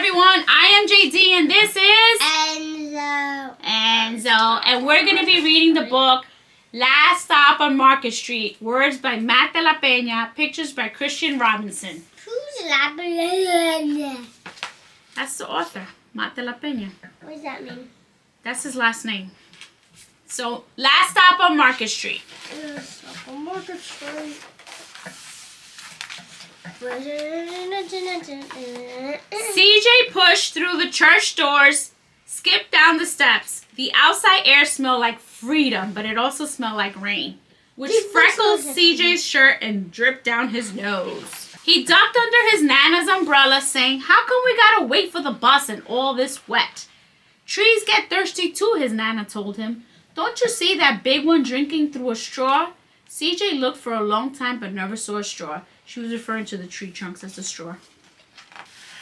everyone. I am JD and this is Enzo. And we're going to be reading the book Last Stop on Market Street. Words by Matt de la Peña. Pictures by Christian Robinson. Who's La Peña? That's the author, Matt de la Peña. What does that mean? That's his last name. So, Last Stop on Market Street. Market Street. CJ pushed through the church doors, skipped down the steps. The outside air smelled like freedom, but it also smelled like rain, which freckled CJ's shirt and dripped down his nose. He ducked under his Nana's umbrella, saying, "How come we gotta wait for the bus and all this wet?" "Trees get thirsty too," his Nana told him. "Don't you see that big one drinking through a straw?" CJ looked for a long time but never saw a straw. She was referring to the tree trunks as a straw.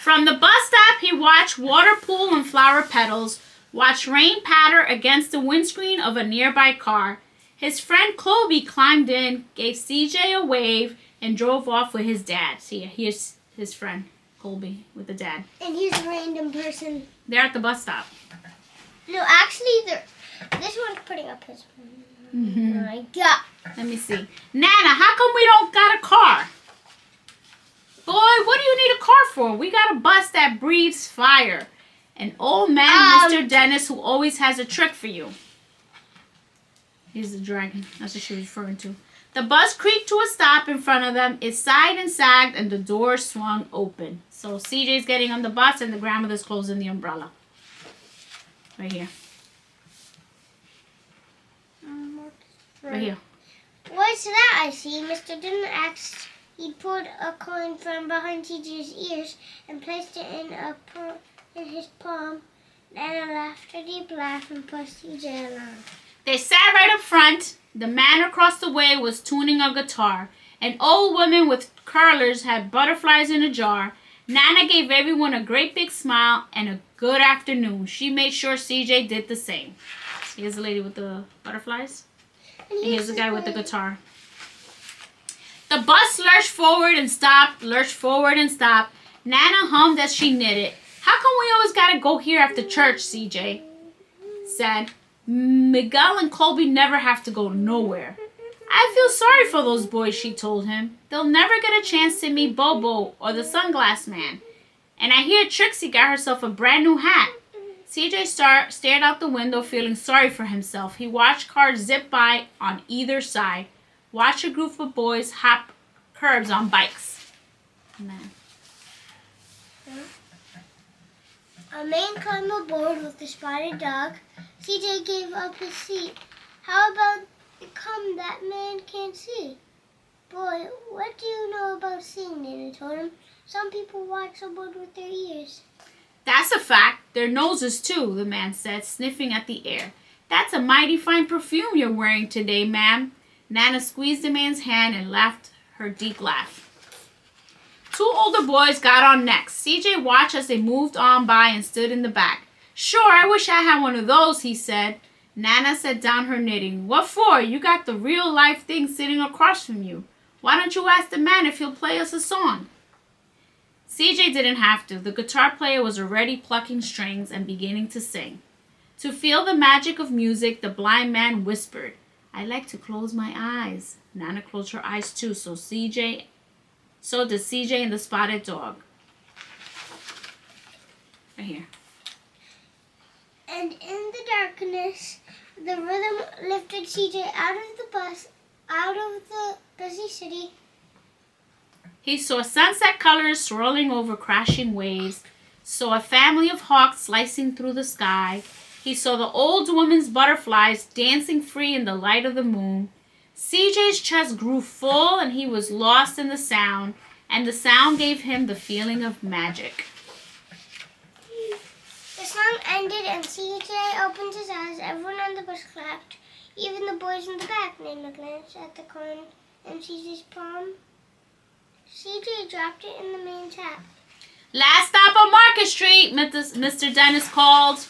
From the bus stop, he watched water pool and flower petals, watched rain patter against the windscreen of a nearby car. His friend Colby climbed in, gave CJ a wave, and drove off with his dad. See, here's his friend Colby with the dad. And here's a random person. They're at the bus stop. No, actually, this one's putting up his phone. Mm-hmm. Oh my God. Let me see. "Nana, how come we don't got a car?" "Boy, what do you need a car for? We got a bus that breathes fire. An old man, Mr. Dennis, who always has a trick for you." He's the dragon. That's what she was referring to. The bus creaked to a stop in front of them. It sighed and sagged, and the door swung open. So CJ's getting on the bus, and the grandmother's closing the umbrella. Right here. Right here. What's that I see? Mr. Dunn asked. He pulled a coin from behind TJ's ears and placed it in his palm. Nana laughed a deep laugh and pushed TJ along. They sat right up front. The man across the way was tuning a guitar. An old woman with curlers had butterflies in a jar. Nana gave everyone a great big smile and a good afternoon. She made sure CJ did the same. Here's the lady with the butterflies. And here's the guy with the guitar. The bus lurched forward and stopped, lurched forward and stopped. Nana hummed as she knitted. "How come we always gotta go here after church?" CJ said. "Miguel and Colby never have to go nowhere." "I feel sorry for those boys," she told him. "They'll never get a chance to meet Bobo or the Sunglass Man. And I hear Trixie got herself a brand new hat." CJ stared out the window, feeling sorry for himself. He watched cars zip by on either side. Watched a group of boys hop curbs on bikes. Man. A man climbed aboard with a spotted dog. CJ gave up his seat. "How about come that man can't see?" "Boy, what do you know about seeing?" Nana told him. "Some people watch a boat with their ears." "That's a fact. Their noses, too," the man said, sniffing at the air. "That's a mighty fine perfume you're wearing today, ma'am." Nana squeezed the man's hand and laughed her deep laugh. Two older boys got on next. CJ watched as they moved on by and stood in the back. "Sure, I wish I had one of those," he said. Nana set down her knitting. "What for? You got the real-life thing sitting across from you. Why don't you ask the man if he'll play us a song?" CJ didn't have to. The guitar player was already plucking strings and beginning to sing. To feel the magic of music, the blind man whispered, "I like to close my eyes." Nana closed her eyes too, so did CJ and the spotted dog. Right here. And in the darkness, the rhythm lifted CJ out of the bus, out of the busy city. He saw sunset colors swirling over crashing waves, saw a family of hawks slicing through the sky. He saw the old woman's butterflies dancing free in the light of the moon. CJ's chest grew full and he was lost in the sound, and the sound gave him the feeling of magic. The song ended and CJ opened his eyes. Everyone on the bus clapped, even the boys in the back. Nana glanced at the coin in CJ's palm. CJ dropped it in the man's hat. "Last stop on Market Street," Mr. Dennis called.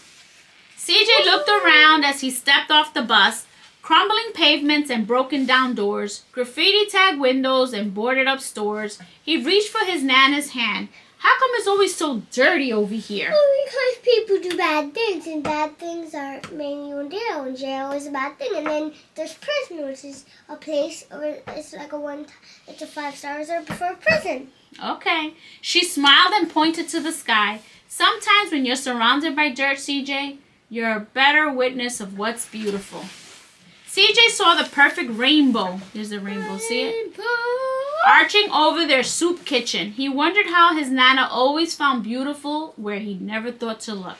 CJ looked around as he stepped off the bus. Crumbling pavements and broken down doors, graffiti tagged windows and boarded up stores. He reached for his Nana's hand. How come it's always so dirty over here? Well, because people do bad things, and bad things are mainly in jail, and jail is a bad thing. And then there's prison, which is a place, or it's like it's a 5-star reserved for a prison. Okay. She smiled and pointed to the sky. Sometimes when you're surrounded by dirt, CJ, you're a better witness of what's beautiful. CJ saw the perfect rainbow. There's a rainbow, see it? Arching over their soup kitchen. He wondered how his Nana always found beautiful where he never thought to look.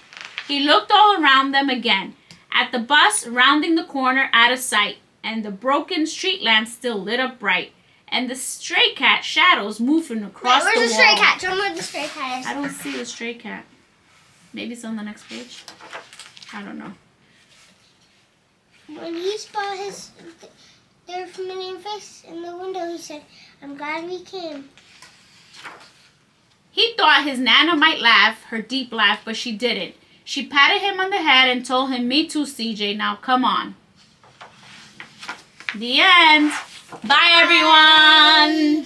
He looked all around them again. At the bus, rounding the corner, out of sight. And the broken street lamp still lit up bright. And the stray cat shadows moving across the wall. Where's the stray cat? Show me where the stray cat is. I don't see the stray cat. Maybe it's on the next page. I don't know. When he saw their familiar face in the window, he said, "I'm glad we came." He thought his Nana might laugh, her deep laugh, but she didn't. She patted him on the head and told him, "Me too, CJ. Now come on." The end. Bye, everyone.